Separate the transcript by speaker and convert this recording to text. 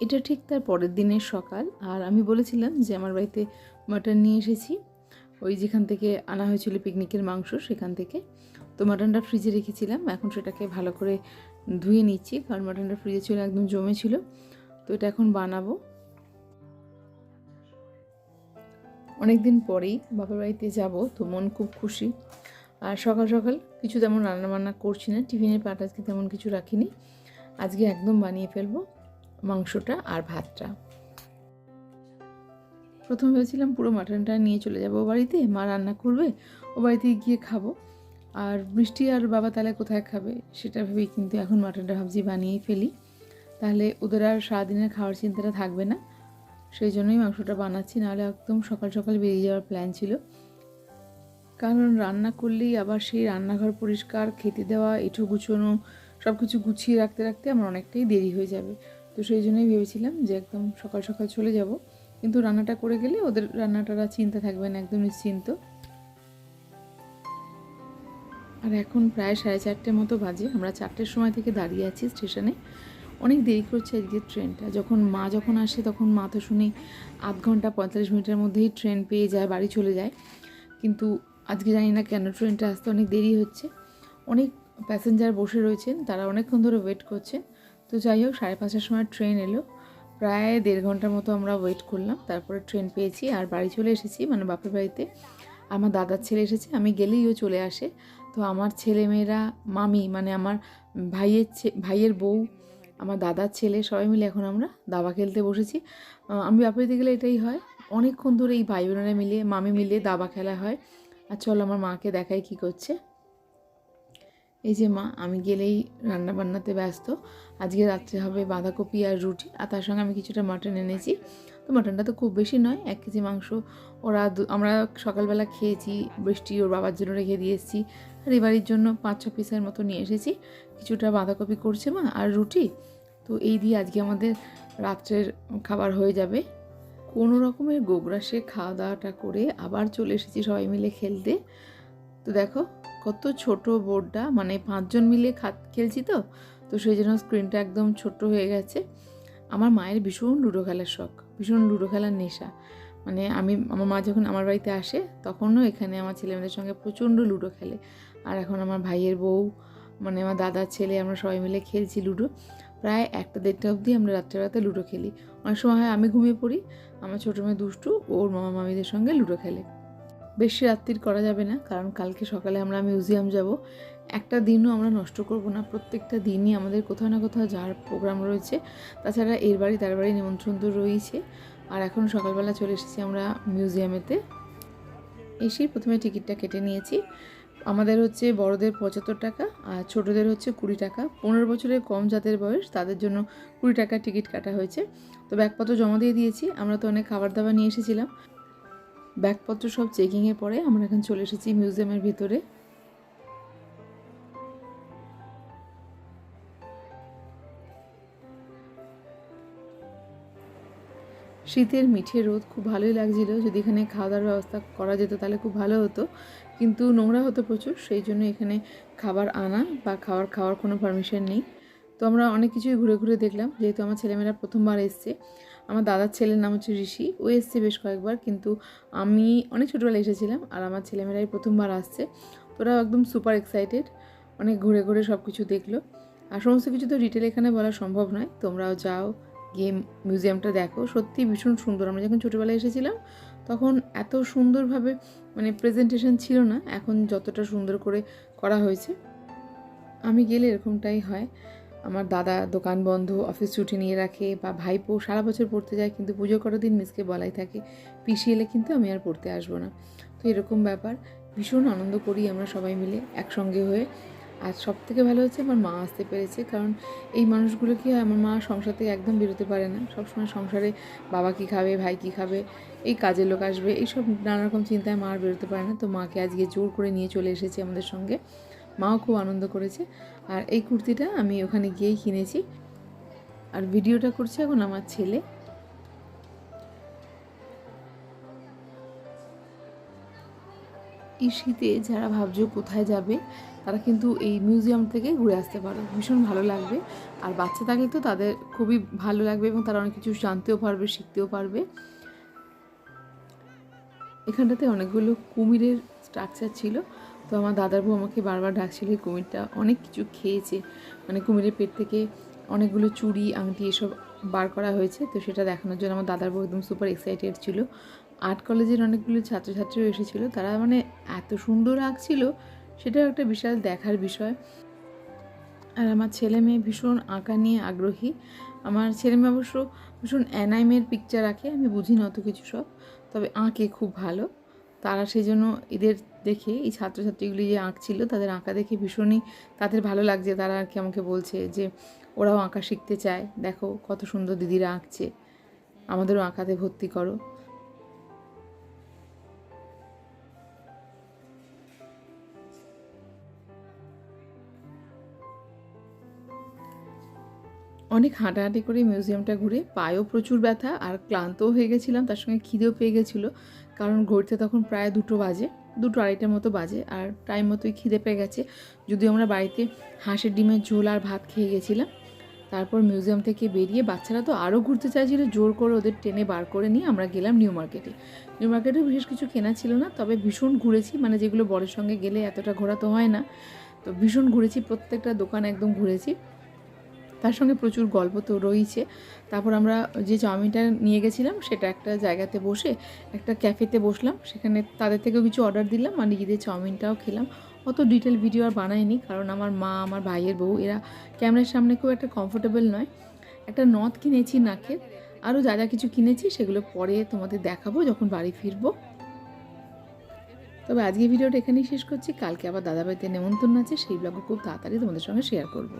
Speaker 1: এটা ঠিক তার পরের দিনের সকাল। আর আমি বলেছিলাম যে আমার বাড়িতে মাটন নিয়ে এসেছি, ওই যেখান থেকে আনা হয়েছিল পিকনিকের মাংস সেখান থেকে। তো মাটনটা ফ্রিজে রেখেছিলাম, এখন সেটাকে ভালো করে ধুয়ে নিচ্ছি, কারণ মাটনটা ফ্রিজে ছিল একদম জমে ছিল। তো এটা এখন বানাবো। অনেক দিন পরেই বাবার বাড়িতে যাব, তো মন খুব খুশি। আর সকাল সকাল কিছু তেমন রান্নাবান্না করছি না, টিফিনের পাট আজকে তেমন কিছু রাখিনি। আজকে একদম বানিয়ে ফেলবো মাংসটা আর ভাতটা। প্রথম ভেবেছিলাম পুরো মাটনটা নিয়ে চলে যাবো ও বাড়িতে, মা রান্না করবে, ও বাড়িতে গিয়ে খাবো। আর বৃষ্টি আর বাবা তাহলে কোথায় খাবে সেটা ভেবেই কিন্তু এখন মাটনটা ভাবছি বানিয়েই ফেলি, তাহলে ওদের আর সারাদিনের খাওয়ার চিন্তাটা থাকবে না। সেই জন্যই মাংসটা বানাচ্ছি, নাহলে একদম সকাল সকাল বেরিয়ে যাওয়ার প্ল্যান ছিল। কারণ রান্না করলেই আবার সেই রান্নাঘর পরিষ্কার, খেতে দেওয়া, এঁঠো গুছোনো, সব কিছু গুছিয়ে রাখতে রাখতে আমার অনেকটাই দেরি হয়ে যাবে। তো সেই জন্যই ভেবেছিলাম যে একদম সকাল সকাল চলে যাব, কিন্তু রান্নাটা করে গেলে ওদের রান্নাটার চিন্তা থাকবে না, একদম নিশ্চিন্ত। আর এখন প্রায় 4:30 মতো বাজে, আমরা 4টের সময় থেকে দাঁড়িয়ে আছি স্টেশনে। অনেক দেরি করছে আজকে ট্রেনটা। যখন আসে তখন মা তো শুনি 8 ঘন্টা 45 মিনিটের মধ্যেই ট্রেন পেয়ে যায়, বাড়ি চলে যায়। কিন্তু আজকে জানি না কেন ট্রেনটা আসতে অনেক দেরি হচ্ছে। অনেক প্যাসেঞ্জার বসে রয়েছেন, তারা অনেকক্ষণ ধরে ওয়েট করছেন। তো যাই হোক, 5:30টার সময় ট্রেন এলো, প্রায় 1.5 ঘন্টার মতো আমরা ওয়েট করলাম, তারপরে ট্রেন পেয়েছি আর বাড়ি চলে এসেছি, মানে বাপের বাড়িতে। আমার দাদার ছেলে এসেছে, আমি গেলেই ও চলে আসে। তো আমার ছেলেমেয়েরা, মামি মানে আমার ভাইয়ের বউ, আমার দাদার ছেলে, সবাই মিলে এখন আমরা দাবা খেলতে বসেছি। আমি বাপের বাড়িতে গেলে এটাই হয়, অনেকক্ষণ ধরে এই ভাই বোনেরা মিলে, মামি মিলে দাবা খেলা হয়। আর চলো আমার মাকে দেখাই কি করছে। এই যে মা, আমি গেলেই রান্না বান্নাতে ব্যস্ত। আজকে রাত্রে হবে বাঁধাকপি আর রুটি, আর তার সঙ্গে আমি কিছুটা মাটন এনেছি। তো মাটনটা তো খুব বেশি নয়, 1 কেজি মাংস। আমরা সকালবেলা খেয়েছি, বৃষ্টি ওর বাবার জন্য রেখে দিয়ে এসেছি, আর এবারের জন্য 5-6 পিসের মতো নিয়ে এসেছি। কিছুটা বাঁধাকপি করছে মা, আর রুটি। তো এই দিয়ে আজকে আমাদের রাত্রের খাবার হয়ে যাবে। কোনো রকমের গোগ্রাসে খাওয়া দাওয়াটা করে আবার চলে এসেছি সবাই মিলে খেলতে। তো দেখো কত ছোট বোর্ডটা, মানে 5 জন মিলে খেলছি, তো সেই জন্য স্ক্রিনটা একদম ছোট্ট হয়ে গেছে। আমার মায়ের ভীষণ লুডো খেলার শখ, ভীষণ লুডো খেলার নেশা। মানে আমার মা যখন আমার বাড়িতে আসে তখনও এখানে আমার ছেলেমেয়েদের সঙ্গে প্রচণ্ড লুডো খেলে। আর এখন আমার ভাইয়ের বউ, মানে আমার দাদার ছেলে, আমরা সবাই মিলে খেলছি লুডো। প্রায় 1টা-1:30টা অবধি আমরা রাত্রেবেলাতে লুডো খেলি। অনেক সময় হয় আমি ঘুমিয়ে পড়ি, আমার ছোটো মেয়ে দুষ্টু ওর মামা মামিদের সঙ্গে লুডো খেলে। বেশি রাত্রির করা যাবে না, কারণ কালকে সকালে আমরা মিউজিয়াম যাব। একটা দিনও আমরা নষ্ট করব না, প্রত্যেকটা দিনই আমাদের কোথাও না কোথাও যাওয়ার প্রোগ্রাম রয়েছে। তাছাড়া এর বাড়ি তার বাড়ি নিমন্ত্রণ তো রয়েছে। আর এখন সকালবেলা চলে এসেছি আমরা মিউজিয়ামেতে। এসেই প্রথমে টিকিটটা কেটে নিয়েছি। আমাদের হচ্ছে বড়দের 75 টাকা আর ছোটোদের হচ্ছে 20 টাকা। 15 বছরের কম যাদের বয়স তাদের জন্য 20 টাকা টিকিট কাটা হয়েছে। তো ব্যাগপত্র জমা দিয়ে দিয়েছি, আমরা তো অনেক খাবার দাবার নিয়ে এসেছিলাম। ব্যাগপত্র সব চেকিংয়ের পরে আমরা এখন চলে এসেছি মিউজিয়ামের ভিতরে। শীতের মিঠে রোদ, খুব ভালোই লাগছিল। যদি এখানে খাওয়া দাওয়ার ব্যবস্থা করা যেত তাহলে খুব ভালো হতো, কিন্তু নোংরা হতো প্রচুর, সেই জন্য এখানে খাবার আনা বা খাওয়ার কোনো পারমিশন নেই। তো আমরা অনেক কিছুই ঘুরে ঘুরে দেখলাম, যেহেতু আমার ছেলেমেয়েরা প্রথমবার এসছে। আমার দাদার ছেলের নাম হচ্ছে ঋষি, ও এসছে বেশ কয়েকবার, কিন্তু আমি অনেক ছোটোবেলায় এসেছিলাম, আর আমার ছেলেমেয়েরাই প্রথমবার আসছে। তো ওরা একদম সুপার এক্সাইটেড, অনেক ঘুরে ঘুরে সব কিছু দেখলো। আর সমস্ত কিছু তো ডিটেল এখানে বলা সম্ভব নয়, তোমরাও যাও গিয়ে মিউজিয়ামটা দেখো, সত্যি ভীষণ সুন্দর। আমরা যখন ছোটোবেলায় এসেছিলাম তখন এত সুন্দরভাবে মানে প্রেজেন্টেশন ছিল না, এখন যতটা সুন্দর করে করা হয়েছে। আমি গেলে এরকমটাই হয়, আমার দাদা দোকান বন্ধ, অফিস ছুটি নিয়ে রাখে, বা ভাইপো সারা বছর পড়তে যায় কিন্তু পুজো করার দিন মিসকে বলাই থাকে পিসি এলে কিন্তু আমি আর পড়তে আসবো না। তো এরকম ব্যাপার, ভীষণ আনন্দ করি আমরা সবাই মিলে একসঙ্গে হয়ে। আর সবথেকে ভালো হচ্ছে আমার মা আসতে পেরেছে, কারণ এই মানুষগুলো কি হয়, আমার মা সংসার থেকে একদম বেরোতে পারে না, সবসময় সংসারে বাবা কী খাবে, ভাই কী খাবে, এই কাজের লোক আসবে, এইসব নানা রকম চিন্তায় মা আর বেরোতে পারে না। তো মাকে আজকে জোর করে নিয়ে চলে এসেছে আমাদের সঙ্গে, মাও খুব আনন্দ করেছে। আর এই কুর্তিটা আমি ওখানে গিয়েই কিনেছি। আর ভিডিওটা করছে এখন আমার ছেলে। এই শীতে যারা ভাবছো কোথায় যাবে তারা কিন্তু এই মিউজিয়াম থেকে ঘুরে আসতে পারো, ভীষণ ভালো লাগবে। আর বাচ্চা থাকলে তো তাদের খুবই ভালো লাগবে এবং তারা অনেক কিছু জানতেও পারবে, শিখতেও পারবে। এখানটাতে অনেকগুলো কুমিরের স্ট্রাকচার ছিল, তো আমার দাদার বউ আমাকে বারবার ডাকছিল। এই কুমিরটা অনেক কিছু খেয়েছে, মানে কুমিরের পেট থেকে অনেকগুলো চুড়ি আংটি এসব বার করা হয়েছে, তো সেটা দেখানোর জন্য আমার দাদার বউ একদম সুপার এক্সাইটেড ছিল। আর্ট কলেজের অনেকগুলো ছাত্রছাত্রীও এসেছিলো, তারা মানে এত সুন্দর আঁকছিল, সেটাও একটা বিশাল দেখার বিষয়। আর আমার ছেলে মেয়ে ভীষণ আঁকা নিয়ে আগ্রহী। আমার ছেলে মেয়ে অবশ্য ভীষণ অ্যানাইমের পিকচার আঁকে, আমি বুঝি না অত কিছু সব, তবে আঁকে খুব ভালো। তারা সেই জন্য এদের দেখে, এই ছাত্রছাত্রীগুলি যে আঁকছিল তাদের আঁকা দেখে ভীষণই তাদের ভালো লাগছে। তারা আর কি আমাকে বলছে যে ওরাও আঁকা শিখতে চায়, দেখো কত সুন্দর দিদিরা আঁকছে, আমাদেরও আঁকাতে ভর্তি করো। অনেক হাঁটাহাঁটি করে মিউজিয়ামটা ঘুরে পায়েও প্রচুর ব্যথা আর ক্লান্তও হয়ে গেছিলাম, তার সঙ্গে খিদেও পেয়ে গেছিলো, কারণ ঘড়িতে তখন প্রায় 2টো বাজে, 2-2:30টার মতো বাজে, আর টাইম মতোই খিদে পেয়ে গেছে। যদিও আমরা বাড়িতে হাঁসের ডিমের ঝোল আর ভাত খেয়ে গেছিলাম। তারপর মিউজিয়াম থেকে বেরিয়ে বাচ্চারা তো আরও ঘুরতে চাইছিল, জোর করে ওদের টেনে বার করে নিয়ে আমরা গেলাম নিউ মার্কেটে। নিউ মার্কেটেও বিশেষ কিছু কেনা ছিল না, তবে ভীষণ ঘুরেছি, মানে যেগুলো বরের সঙ্গে গেলে এতটা ঘোরা তো হয় না, তো ভীষণ ঘুরেছি, প্রত্যেকটা দোকান একদম ঘুরেছি। তার সঙ্গে প্রচুর গল্প তো রয়েছে। তারপর আমরা যে চাউমিনটা নিয়ে গেছিলাম সেটা একটা জায়গাতে বসে একটা ক্যাফেতে বসলাম, সেখানে তাদের থেকেও কিছু অর্ডার দিলাম আর নিজেদের চাউমিনটাও খেলাম। অত ডিটেল ভিডিও আর বানাইনি, কারণ আমার মা, আমার ভাইয়ের বউ এরা ক্যামেরার সামনে খুব একটা কমফোর্টেবল নয়। একটা নথ কিনেছি নাকের, আরও যা যা কিছু কিনেছি সেগুলো পরে তোমাদের দেখাবো যখন বাড়ি ফিরবো। তবে আজকে ভিডিওটা এখানেই শেষ করছি, কালকে আবার দাদাবাড়িতে নেমন্তন্ন আছে, সেই ব্লগও খুব তাড়াতাড়ি তোমাদের সঙ্গে শেয়ার করবো।